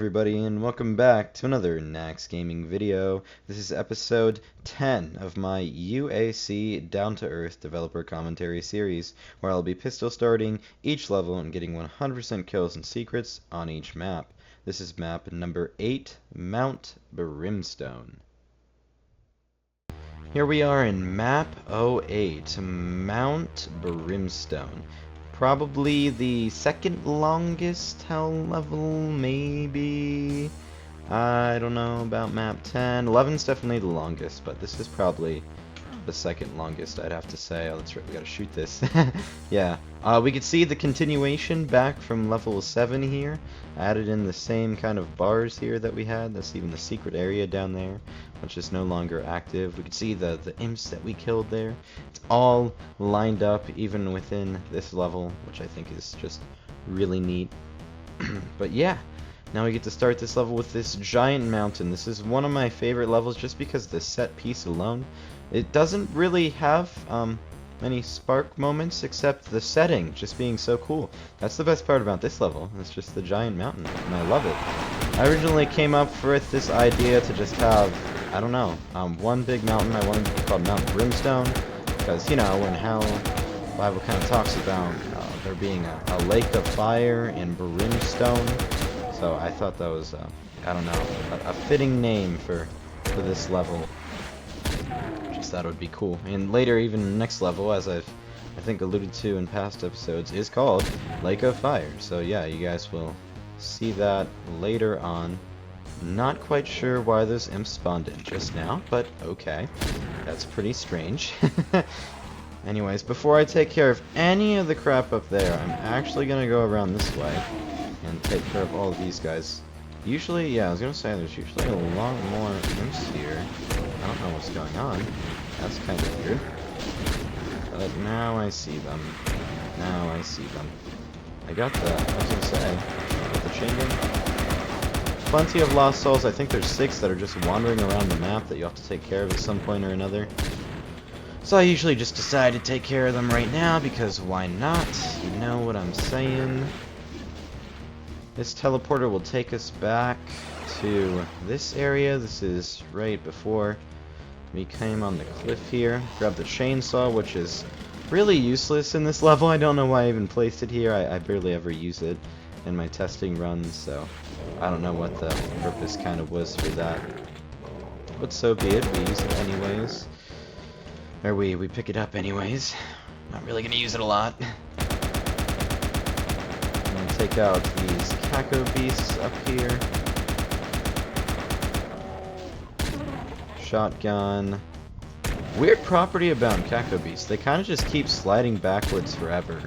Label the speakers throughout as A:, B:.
A: everybody, and welcome back to another Nax Gaming video. This is episode 10 of my UAC Down-to-Earth developer commentary series, where I'll be pistol starting each level and getting 100% kills and secrets on each map. This is map number 8, Mount Brimstone. Here we are in MAP08, Mount Brimstone. Probably the second longest hell level, maybe. I don't know about map 10. 11's definitely the longest, but this is probably the second longest, I'd have to say. Oh, that's right, we gotta shoot this. Yeah. We could see the continuation back from level 7 here. Added in the same kind of bars here that we had. That's even the secret area down there, which is no longer active. We could see the imps that we killed there. It's all lined up even within this level, which I think is just really neat. But yeah, now we get to start this level with this giant mountain. This is one of my favorite levels just because the set piece alone. It doesn't really have many spark moments except the setting just being so cool. That's the best part about this level. It's just the giant mountain, and I love it. I originally came up with this idea to just have, I don't know, one big mountain. I wanted it to be called Mount Brimstone, because, you know, when how the Bible kind of talks about there being a lake of fire in Brimstone. So I thought that was, I don't know, a fitting name for this level. Just thought it would be cool. And later, even the next level, as I think alluded to in past episodes, is called Lake of Fire. So yeah, you guys will see that later on. Not quite sure why those imps spawned in just now, but okay. That's pretty strange. Anyways, before I take care of any of the crap up there, I'm actually gonna go around this way and take care of all of these guys. Usually, yeah, I was gonna say there's usually a lot more imps here. I don't know what's going on. That's kind of weird. But now I see them. Now I see them. I got the, I was gonna say, the chain gun. Plenty of lost souls. I think there's 6 that are just wandering around the map that you have to take care of at some point or another. So I usually just decide to take care of them right now because why not? You know what I'm saying. This teleporter will take us back to this area. This is right before we came on the cliff here. Grab the chainsaw, which is really useless in this level. I don't know why I even placed it here. I barely ever use it in my testing runs, so I don't know what the purpose kind of was for that. But so be it. We use it anyways. Or we pick it up anyways. Not really gonna use it a lot. Take out these Caco beasts up here. Shotgun. Weird property about Caco beasts. They kind of just keep sliding backwards forever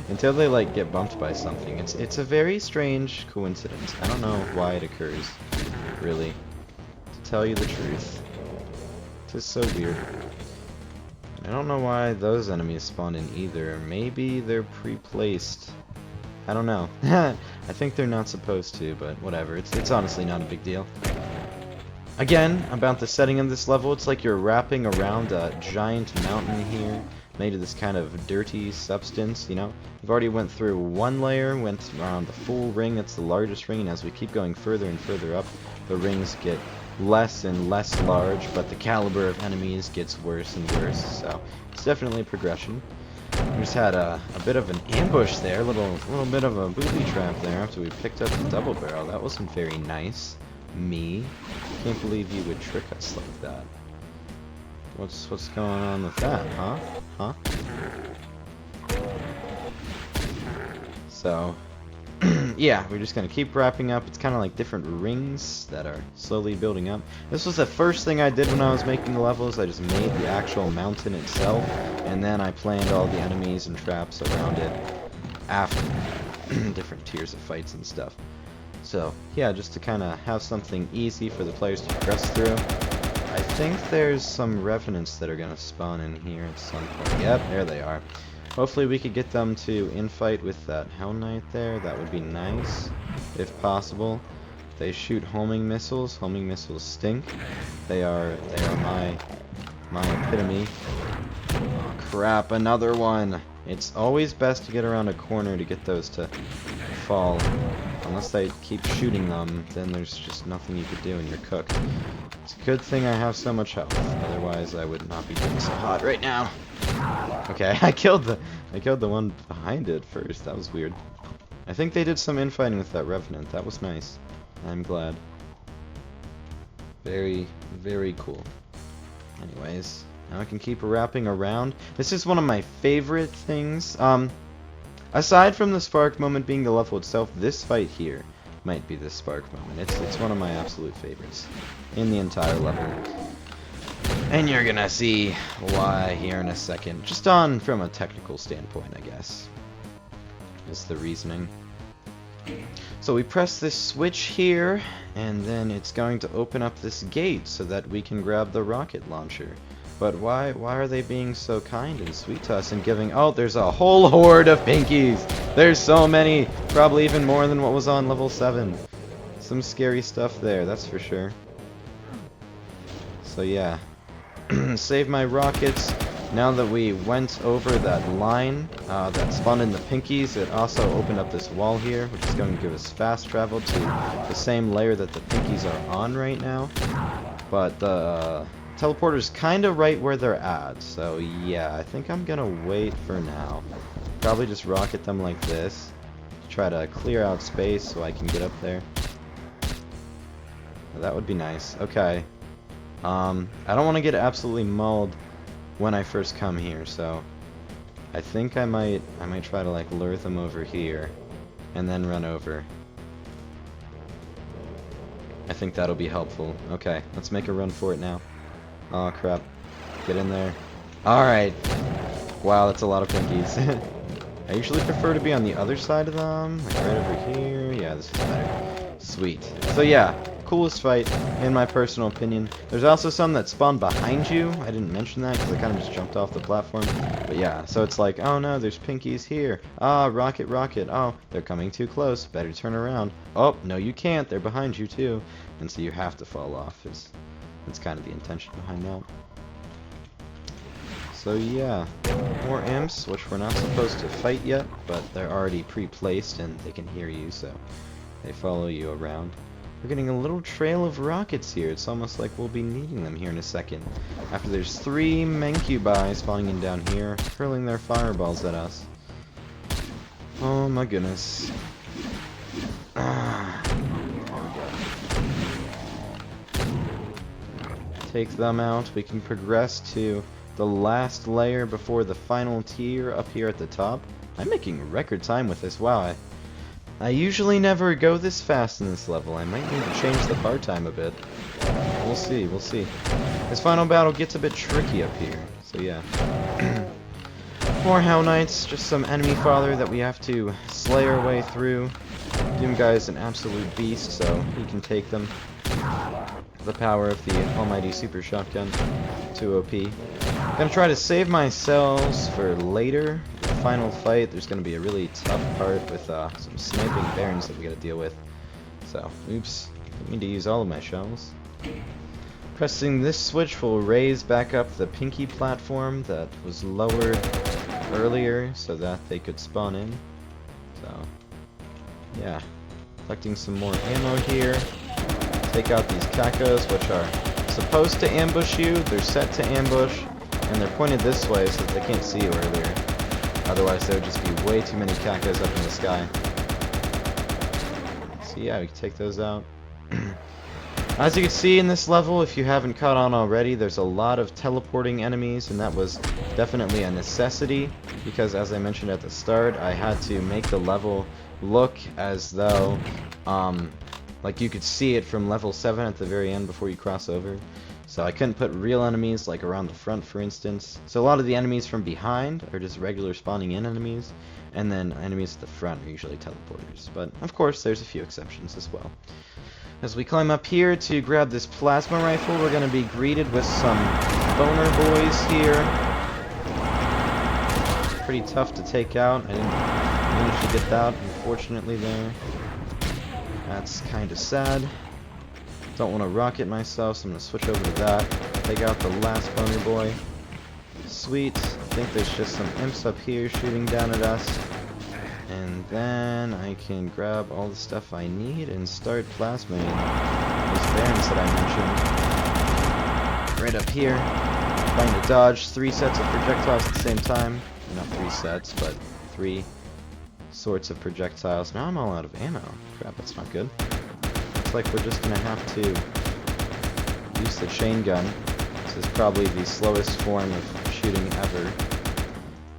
A: until they like get bumped by something. It's a very strange coincidence. I don't know why it occurs, really. To tell you the truth, it's just so weird. I don't know why those enemies spawned in either. Maybe they're pre-placed. I don't know. I think they're not supposed to, but whatever. It's honestly not a big deal. Again, about the setting of this level, it's like you're wrapping around a giant mountain here, made of this kind of dirty substance, you know? We've already went through one layer, went around the full ring, that's the largest ring, and as we keep going further and further up, the rings get less and less large, but the caliber of enemies gets worse and worse, so it's definitely progression. We just had a bit of an ambush there, a little bit of a booby trap there after we picked up the double barrel. That wasn't very nice. Me. Can't believe you would trick us like that. What's going on with that, huh? Huh? So, yeah, we're just gonna keep wrapping up. It's kind of like different rings that are slowly building up. This was the first thing I did when I was making the levels. I just made the actual mountain itself, and then I planned all the enemies and traps around it after different tiers of fights and stuff. So, yeah, just to kind of have something easy for the players to progress through. I think there's some revenants that are gonna spawn in here at some point. Yep, there they are. Hopefully we could get them to infight with that Hell Knight there. That would be nice, if possible. They shoot homing missiles. Homing missiles stink. They are my epitome. Oh, crap, another one. It's always best to get around a corner to get those to fall Unless they keep shooting them, then there's just nothing you could do and you're cooked. It's a good thing I have so much health, otherwise I would not be doing so hot right now. Okay, I killed the one behind it first. That was weird. I think they did some infighting with that Revenant. That was nice. I'm glad. Very, very cool. Anyways, now I can keep wrapping around. This is one of my favorite things. Aside from the spark moment being the level itself, this fight here might be the spark moment. It's one of my absolute favorites in the entire level. And you're gonna see why here in a second. Just from a technical standpoint, I guess, is the reasoning. So we press this switch here, and then it's going to open up this gate so that we can grab the rocket launcher. But why are they being so kind and sweet to us and giving... Oh, there's a whole horde of pinkies! There's so many! Probably even more than what was on level 7. Some scary stuff there, that's for sure. So yeah. Save my rockets. Now that we went over that line that spawned in the pinkies, it also opened up this wall here, which is going to give us fast travel to the same layer that the pinkies are on right now. But the teleporter's kind of right where they're at, so yeah, I think I'm gonna wait for now. Probably just rocket them like this. Try to clear out space so I can get up there. That would be nice. Okay. I don't want to get absolutely mauled when I first come here, so I think I might try to like lure them over here and then run over. I think that'll be helpful. Okay, let's make a run for it now. Oh crap. Get in there. Alright. Wow, that's a lot of pinkies. I usually prefer to be on the other side of them, like right over here. Yeah, this is better. Sweet. So yeah, coolest fight, in my personal opinion. There's also some that spawn behind you. I didn't mention that because I kind of just jumped off the platform. But yeah, so it's like, oh no, there's pinkies here. Ah, rocket, rocket. Oh, they're coming too close. Better turn around. Oh, no you can't. They're behind you too. And so you have to fall off. That's kind of the intention behind that. So yeah, more imps, which we're not supposed to fight yet, but they're already pre-placed and they can hear you, so they follow you around. We're getting a little trail of rockets here. It's almost like we'll be needing them here in a second. After there's 3 Mancubi spawning in down here, hurling their fireballs at us. Oh my goodness. Take them out. We can progress to the last layer before the final tier up here at the top. I'm making record time with this. Wow, I usually never go this fast in this level. I might need to change the part time a bit. We'll see, we'll see. This final battle gets a bit tricky up here, so yeah. More Hell Knights, just some enemy fodder that we have to slay our way through. Doom Guy is an absolute beast, so he can take them. The power of the almighty super shotgun. Too OP. Gonna try to save my cells for later. The final fight, there's gonna be a really tough part with some sniping barons that we gotta deal with. So, oops. Didn't mean to use all of my shells. Pressing this switch will raise back up the pinky platform that was lowered earlier so that they could spawn in. So, yeah. Collecting some more ammo here. Take out these cacos, which are supposed to ambush you. They're set to ambush, and they're pointed this way so that they can't see you earlier. Otherwise, there would just be way too many cacos up in the sky. So yeah, we can take those out. As you can see in this level, if you haven't caught on already, there's a lot of teleporting enemies, and that was definitely a necessity, because as I mentioned at the start, I had to make the level look as though like you could see it from level 7 at the very end before you cross over. So I couldn't put real enemies like around the front, for instance. So a lot of the enemies from behind are just regular spawning in enemies, and then enemies at the front are usually teleporters. But of course there's a few exceptions as well. As we climb up here to grab this plasma rifle, we're going to be greeted with some boner boys here. Pretty tough to take out. I didn't manage to get that, unfortunately, there. That's kind of sad. Don't want to rocket myself, so I'm going to switch over to that. Take out the last boner boy. Sweet. I think there's just some imps up here shooting down at us. And then I can grab all the stuff I need and start plasmaing those barons that I mentioned. Right up here, trying to dodge 3 sets of projectiles at the same time. Not 3 sets, but 3 sorts of projectiles. Now I'm all out of ammo. Crap, that's not good. Looks like we're just gonna have to use the chain gun. This is probably the slowest form of shooting ever.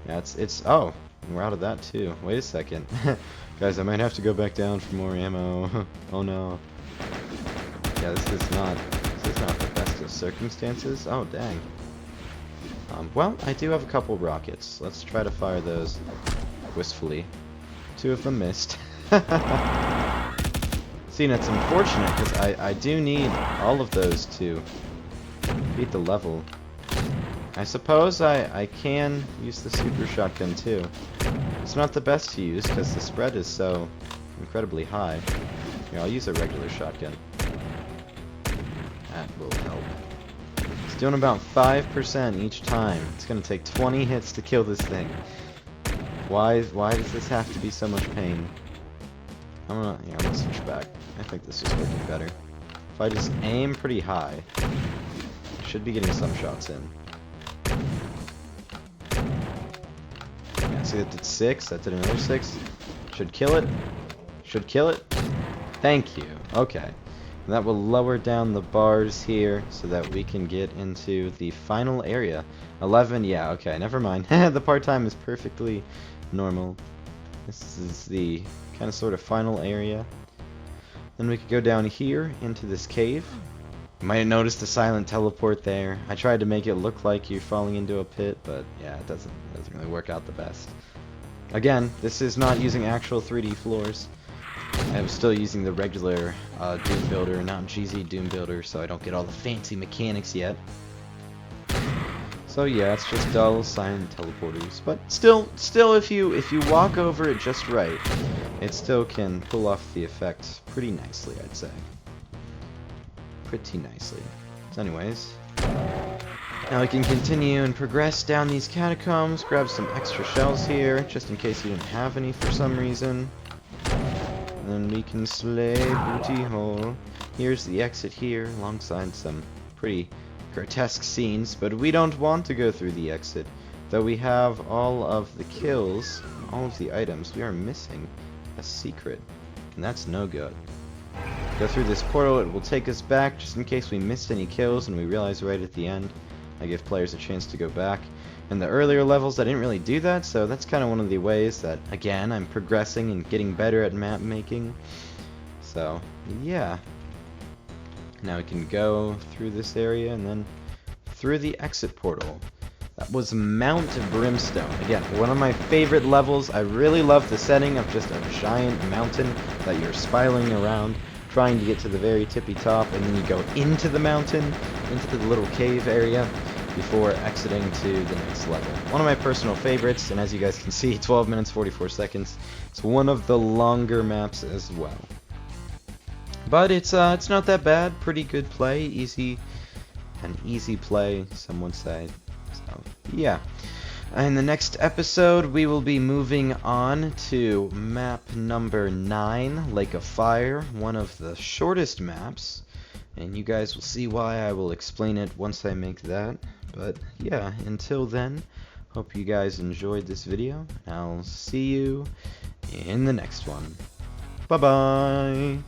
A: Yeah, oh, we're out of that too. Wait a second. Guys, I might have to go back down for more ammo. Oh no. Yeah, this is not the best of circumstances. Oh, dang. Well, I do have a couple rockets. Let's try to fire those wistfully. 2 of them missed. See, and it's unfortunate, because I do need all of those to beat the level. I suppose I can use the super shotgun too. It's not the best to use, because the spread is so incredibly high. Here, I'll use a regular shotgun. That will help. It's doing about 5% each time. It's going to take 20 hits to kill this thing. Why does this have to be so much pain? I'm gonna switch back. I think this is working better. If I just aim pretty high, I should be getting some shots in. Yeah, see that did 6, that did another 6. Should kill it. Should kill it. Thank you. Okay. And that will lower down the bars here so that we can get into the final area. 11, yeah, okay, never mind. The part time is perfectly normal. This is the kind of sort of final area. Then we could go down here into this cave. You might have noticed a silent teleport there. I tried to make it look like you're falling into a pit, but yeah, it doesn't really work out the best. Again, this is not using actual 3D floors. I'm still using the regular Doom Builder, not GZDoom Builder, so I don't get all the fancy mechanics yet. So yeah, it's just dull silent teleporters, but still, if you walk over it just right, it still can pull off the effect pretty nicely, I'd say. Pretty nicely. So anyways, now we can continue and progress down these catacombs, grab some extra shells here, just in case you didn't have any for some reason. And then we can slay Booty Hole. Here's the exit here, alongside some pretty grotesque scenes, but we don't want to go through the exit. Though we have all of the kills, all of the items, we are missing a secret, and that's no good. Go through this portal, it will take us back just in case we missed any kills and we realize right at the end. I give players a chance to go back. In the earlier levels I didn't really do that, so that's kind of one of the ways that, again, I'm progressing and getting better at map making. So, yeah. Now we can go through this area and then through the exit portal. That was Mount Brimstone. Again, one of my favorite levels. I really love the setting of just a giant mountain that you're spiraling around, trying to get to the very tippy top, and then you go into the mountain, into the little cave area, before exiting to the next level. One of my personal favorites, and as you guys can see, 12 minutes 44 seconds. It's one of the longer maps as well. But it's not that bad. Pretty good play. An easy play, some would say. So, yeah. In the next episode, we will be moving on to map number 9, Lake of Fire, one of the shortest maps. And you guys will see why. I will explain it once I make that. But yeah, until then, hope you guys enjoyed this video. I'll see you in the next one. Bye-bye!